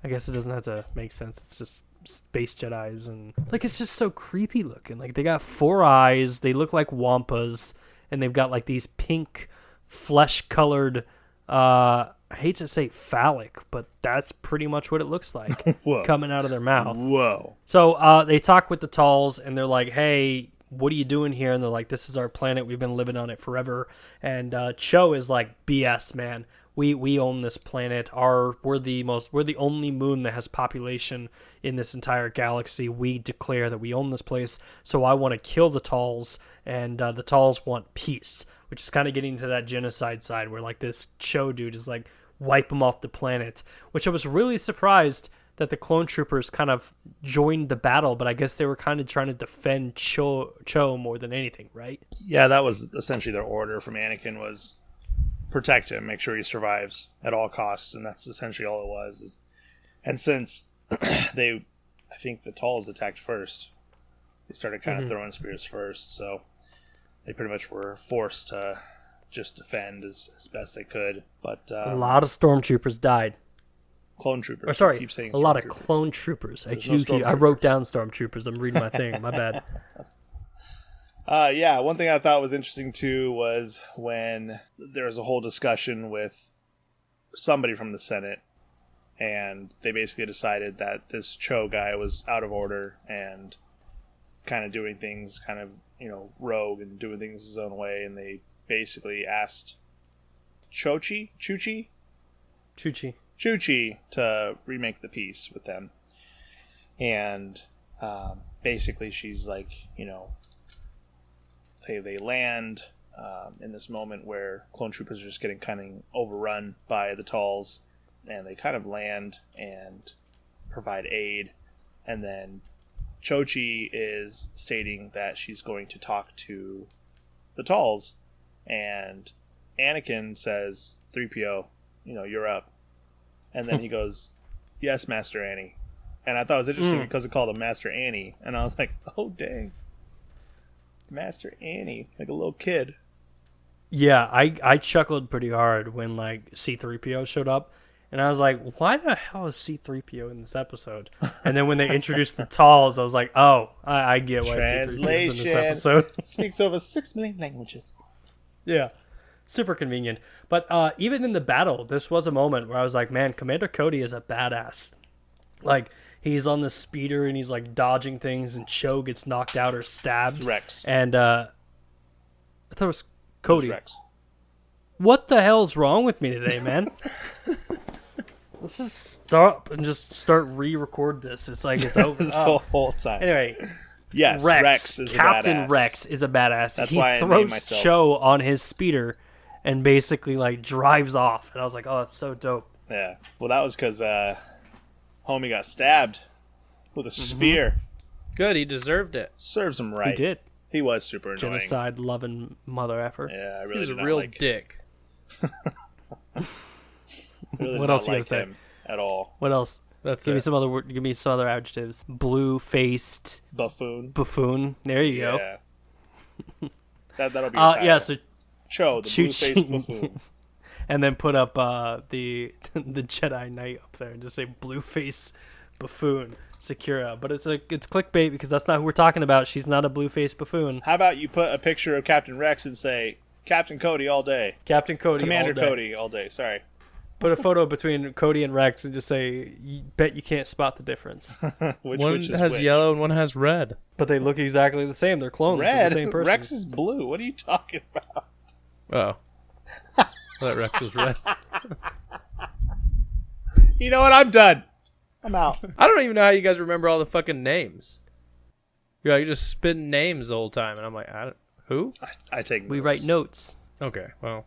I guess it doesn't have to make sense. It's just space Jedis, and like it's just so creepy looking. Like they got 4 eyes, they look like wampas, and they've got like these pink flesh colored I hate to say phallic, but that's pretty much what it looks like coming out of their mouth. Whoa. So they talk with the TALZ, and they're like, hey, what are you doing here? And they're like, this is our planet. We've been living on it forever. And Cho is like, BS, man. We own this planet. We're the only moon that has population in this entire galaxy. We declare that we own this place. So I want to kill the TALZ, and the TALZ want peace, which is kind of getting to that genocide side where like this Cho dude is like, wipe them off the planet, which I was really surprised that the clone troopers kind of joined the battle, but I guess they were kind of trying to defend Cho more than anything, right? Yeah, that was essentially their order from Anakin, was protect him, make sure he survives at all costs, and that's essentially all it was. And since I think the TALZ attacked first, they started kind of throwing spears first, so they pretty much were forced to just defend as best they could. But a lot of stormtroopers died. Clone troopers. Or sorry, Keep saying a lot of stormtroopers. clone troopers. There's no stormtroopers. I wrote down stormtroopers. I'm reading my thing. My bad. Yeah, one thing I thought was interesting too was when there was a whole discussion with somebody from the Senate, and they basically decided that this Cho guy was out of order and kind of doing things kind of, rogue and doing things his own way, and they basically asked Chuchi to remake the peace with them. And basically she's like, they land in this moment where clone troopers are just getting kind of overrun by the TALZ, and they kind of land and provide aid, and then Chochi is stating that she's going to talk to the TALZ, and Anakin says, 3PO, you're up. And then he goes, yes, Master Annie. And I thought it was interesting because it called him Master Annie, and I was like, oh dang, Master Annie, like a little kid. Yeah, I chuckled pretty hard when like C-3PO showed up, and I was like, why the hell is C-3PO in this episode? And then when they introduced the TALZ, I was like, oh, I get why C-3PO is in this episode. Speaks over 6 million languages. Yeah, super convenient. But even in the battle, this was a moment where I was like, man, Commander Cody is a badass. Like, he's on the speeder and he's like dodging things, and Cho gets knocked out or stabbed. It's Rex. And I thought it was Cody. It's Rex. What the hell's wrong with me today, man? Let's just stop and just start re-record this. It's like it's over. This whole time. Anyway, yes, Rex is Captain a badass. Rex is a badass. That's he why I named throws myself. Cho on his speeder, and basically like drives off. And I was like, oh, that's so dope. Yeah. Well, that was because homie got stabbed with a spear. Good, he deserved it. Serves him right. He did. He was super annoying. Genocide loving mother effer. Yeah, I really He was did a not real like, dick. really What did else not you like gotta say? him at all. What else? That's Give me it. some other give me some other adjectives. Blue-faced Buffoon. buffoon. There you go. Yeah. That'll be your title. Yeah, so Cho, the blue-faced buffoon. and then put up the Jedi Knight up there and just say blue-faced buffoon Secura. But it's clickbait because that's not who we're talking about. She's not a blue-faced buffoon. How about you put a picture of Captain Rex and say, Captain Cody all day. Captain Cody Commander all day. Cody all day. Sorry. Put a photo between Cody and Rex and just say, bet you can't spot the difference. Which One is has which? yellow and one has red. But they look exactly the same. They're clones of Red. the same person. Rex is blue. What are you talking about? Oh. I thought Rex was red. You know what? I'm done. I'm out. I don't even know how you guys remember all the fucking names. You're just spitting names the whole time, and I'm like, who? I take We notes. write notes. Okay, well.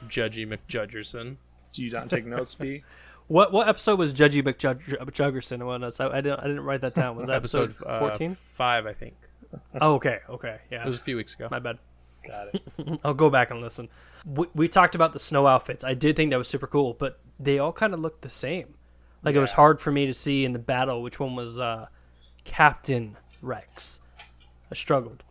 Judgy McJudgerson. Do you not take notes, B? What episode was Judgy McJuggerson on us? I didn't write that down. Was that episode 14? 5, I think. Oh, okay, yeah. It was a few weeks ago. My bad. Got it. I'll go back and listen. We talked about the snow outfits. I did think that was super cool, but they all kind of looked the same. Like it was hard for me to see in the battle which one was Captain Rex. I struggled.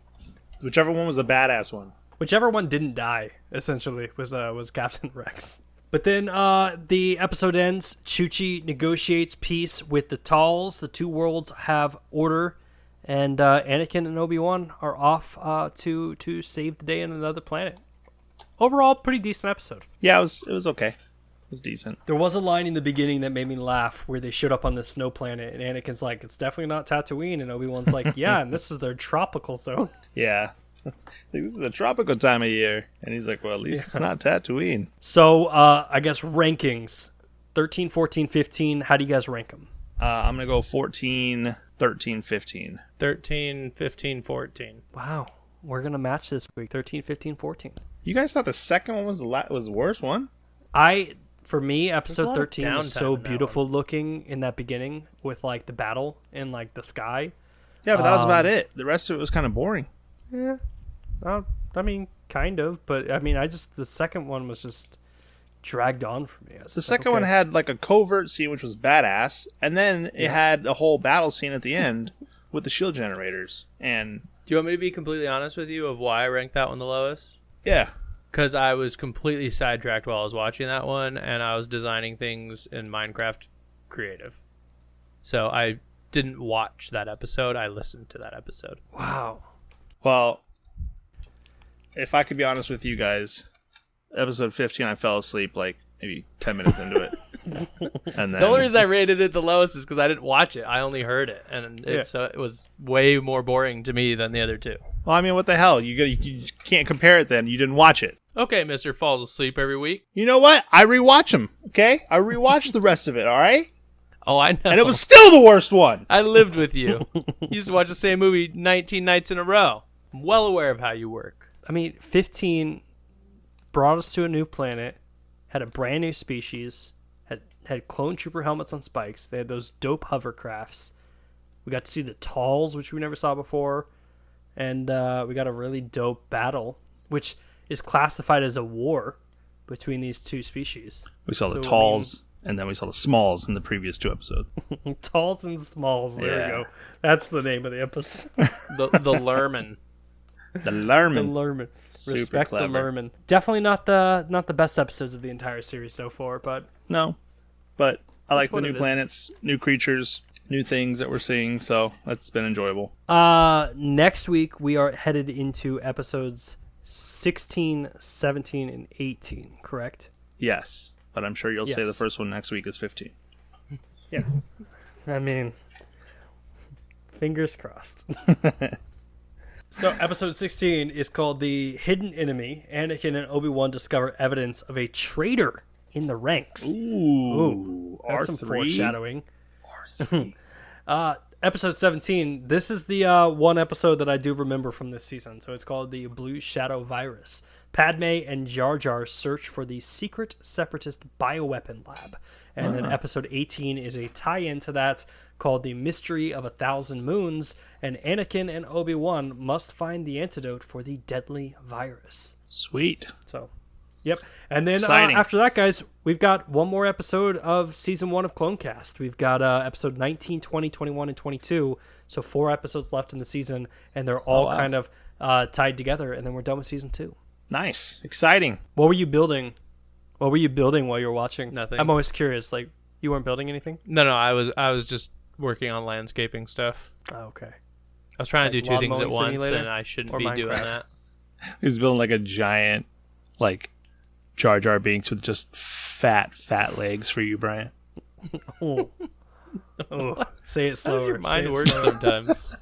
Whichever one was the badass one. Whichever one didn't die, essentially, was Captain Rex. But then the episode ends. Chuchi negotiates peace with the TALZ. The two worlds have order, and Anakin and Obi-Wan are off to save the day on another planet. Overall, pretty decent episode. Yeah, it was okay. It was decent. There was a line in the beginning that made me laugh where they showed up on this snow planet, and Anakin's like, it's definitely not Tatooine, and Obi-Wan's like, yeah, and this is their tropical zone. Yeah. This is a tropical time of year. And he's like, well, at least it's not Tatooine. So, I guess rankings. 13, 14, 15. How do you guys rank them? I'm going to go 14, 13, 15. 13, 15, 14. Wow. We're going to match this week. 13, 15, 14. You guys thought the second one was was the worst one? For me, There's a episode lot of 13 was downtime so in that beautiful looking in that beginning with, like, the battle in, like, the sky. Yeah, but that was about it. The rest of it was kind of boring. Yeah. I mean, kind of. But, I mean, the second one was just dragged on for me. The second one had like a covert scene, which was badass, and then it had a whole battle scene at the end with the shield generators. And Do you want me to be completely honest with you of why I ranked that one the lowest? yeah, Because I was completely sidetracked while I was watching that one, and I was designing things in Minecraft Creative. So I didn't watch that episode. I listened to that episode. Wow. well, if I could be honest with you guys, episode 15, I fell asleep like maybe 10 minutes into it. And then The only reason I rated it the lowest is because I didn't watch it. I only heard it, and it was way more boring to me than the other two. well, I mean, what the hell? You can't compare it then. You didn't watch it. Okay, Mr. Falls Asleep every week. You know what? I rewatch them, okay? I rewatched the rest of it, all right? Oh, I know. And it was still the worst one. I lived with you. You used to watch the same movie 19 nights in a row. I'm well aware of how you work. I mean, 15 brought us to a new planet, had a brand new species, had clone trooper helmets on spikes. They had those dope hovercrafts. We got to see the TALZ, which we never saw before. And we got a really dope battle, which is classified as a war between these two species. We saw the So, talls, and then we saw the smalls in the previous two episodes. TALZ and Smalls. There Yeah. we go. That's the name of the episode. The Lerman. The The Lerman. Lerman. Super Respect clever. the Lerman. Definitely not the best episodes of the entire series so far, but No, but I like the what new it is. planets, new creatures, new things that we're seeing, so that's been enjoyable. next week we are headed into episodes 16, 17, and 18, correct? Yes, but I'm sure you'll say Yes. the first one next week is 15. Yeah. I mean, fingers crossed. So, episode 16 is called The Hidden Enemy. Anakin and Obi-Wan discover evidence of a traitor in the ranks. Ooh, That's some R3? foreshadowing. R3. Episode 17, this is the one episode that I do remember from this season. So, it's called The Blue Shadow Virus. Padme and Jar Jar search for the secret separatist bioweapon lab. And then episode 18 is a tie-in to that called The Mystery of 1,000 Moons, and Anakin and Obi-Wan must find the antidote for the deadly virus. Sweet. So, yep. And then Exciting. after that, guys, we've got one more episode of Season 1 of Clonecast. We've got episode 19, 20, 21, and 22. So 4 episodes left in the season, and they're all kind of tied together, and then we're done with Season 2. Nice. Exciting. What were you building? What were you building while you were watching? Nothing. I'm always curious. Like, you weren't building anything? No, I was just working on landscaping stuff. Oh, okay. I was trying to Like do 2 lawn things at mowing once, simulator? and I shouldn't Or be doing Minecraft? that. He's building like a giant, like, Jar Jar Binks with just fat legs for you, Brian. Oh. Say it slower. How does your Say mind it work slower. sometimes?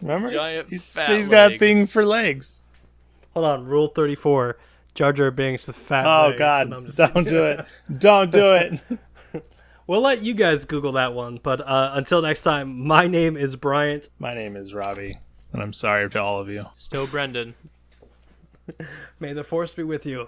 Remember? Giant He's fat got a legs. thing for legs. Hold on. Rule 34. Jar Jar Binks with fat Oh, legs. God. And I'm just- Don't do it. Don't do it. We'll let you guys Google that one. But until next time, my name is Bryant. My name is Robbie, and I'm sorry to all of you. Still Brendan. May the force be with you.